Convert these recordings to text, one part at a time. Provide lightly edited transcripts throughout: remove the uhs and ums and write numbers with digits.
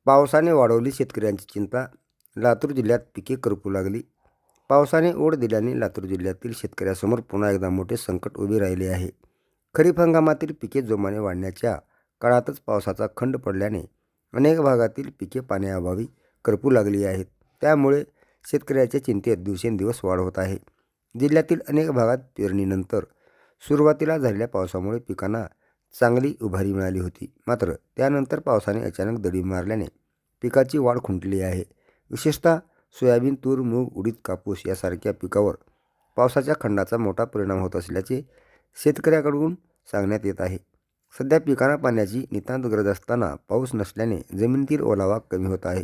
पावसाने वाढवली शेतकऱ्यांची चिंता. लातूर जिल्ह्यात पिके करपू लागली. पावसाने ओढ दिल्याने लातूर जिल्ह्यातील शेतकऱ्यासमोर पुन्हा एकदा मोठे संकट उभे राहिले आहे. खरीप हंगामातील पिके जोमाने वाढण्याच्या काळातच पावसाचा खंड पडल्याने अनेक भागातील पिके पाण्याअभावी करपू लागली आहेत. त्यामुळे शेतकऱ्याच्या चिंतेत दिवसेंदिवस वाढ होत आहे. जिल्ह्यातील अनेक भागात पेरणीनंतर सुरुवातीला झालेल्या पावसामुळे पिकांना चांगली उभारी मिळाली होती. मात्र त्यानंतर पावसाने अचानक दडी मारल्याने पिकाची वाढ खुंटली आहे. विशेषतः सोयाबीन, तूर, मूग, उडीद, कापूस यासारख्या पिकावर पावसाच्या खंडाचा मोठा परिणाम होत असल्याचे शेतकऱ्याकडून सांगण्यात येत आहे. सध्या पिकांना पाण्याची नितांत गरज असताना पाऊस नसल्याने जमिनीतील ओलावा कमी होत आहे.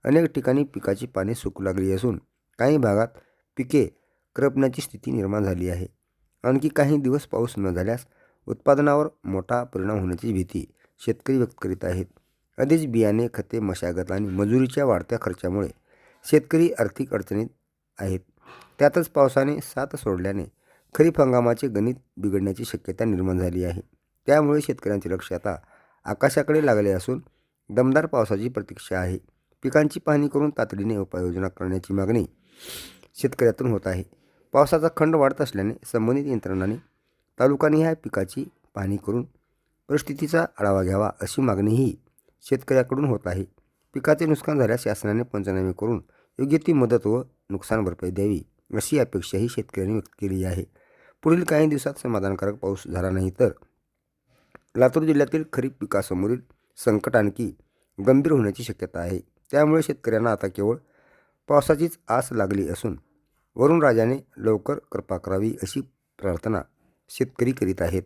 अनेक ठिकाणी पिकाची पाने सुकू लागली असून काही भागात पिके करपण्याची स्थिती निर्माण झाली आहे. आणखी काही दिवस पाऊस न झाल्यास उत्पादनावर मोठा परिणाम होण्याची भीती शेतकरी व्यक्त करीत आहेत. आधीच बियाणे, खते, मशागत आणि मजुरीच्या वाढत्या खर्चामुळे शेतकरी आर्थिक अडचणीत आहेत. त्यातच पावसाने साथ सोडल्याने खरीप हंगामाचे गणित बिघडण्याची शक्यता निर्माण झाली आहे. त्यामुळे शेतकऱ्यांचे लक्ष आता आकाशाकडे लागले असून दमदार पावसाची प्रतीक्षा आहे. पिकांची पाहणी करून तातडीने उपाययोजना करण्याची मागणी शेतकऱ्यातून होत आहे. पावसाचा खंड वाढत असल्याने संबंधित यंत्रणांनी तालुकानिहाय पिकाची पाहणी करून परिस्थितीचा आढावा घ्यावा अशी मागणीही शेतकऱ्याकडून होत आहे. पिकाचे नुकसान झाल्यास शासनाने पंचनामे करून योग्य ती मदत व नुकसान भरपाई द्यावी अशी अपेक्षाही शेतकऱ्यांनी व्यक्त केली आहे. पुढील काही दिवसात समाधानकारक पाऊस झाला नाही तर लातूर जिल्ह्यातील खरीप पिकासमोरील संकट आणखी गंभीर होण्याची शक्यता आहे. त्यामुळे शेतकऱ्यांना आता केवळ पावसाचीच आस लागली असून वरुण राजाने लवकर कृपा करावी अशी प्रार्थना शेतकरी करीत आहेत.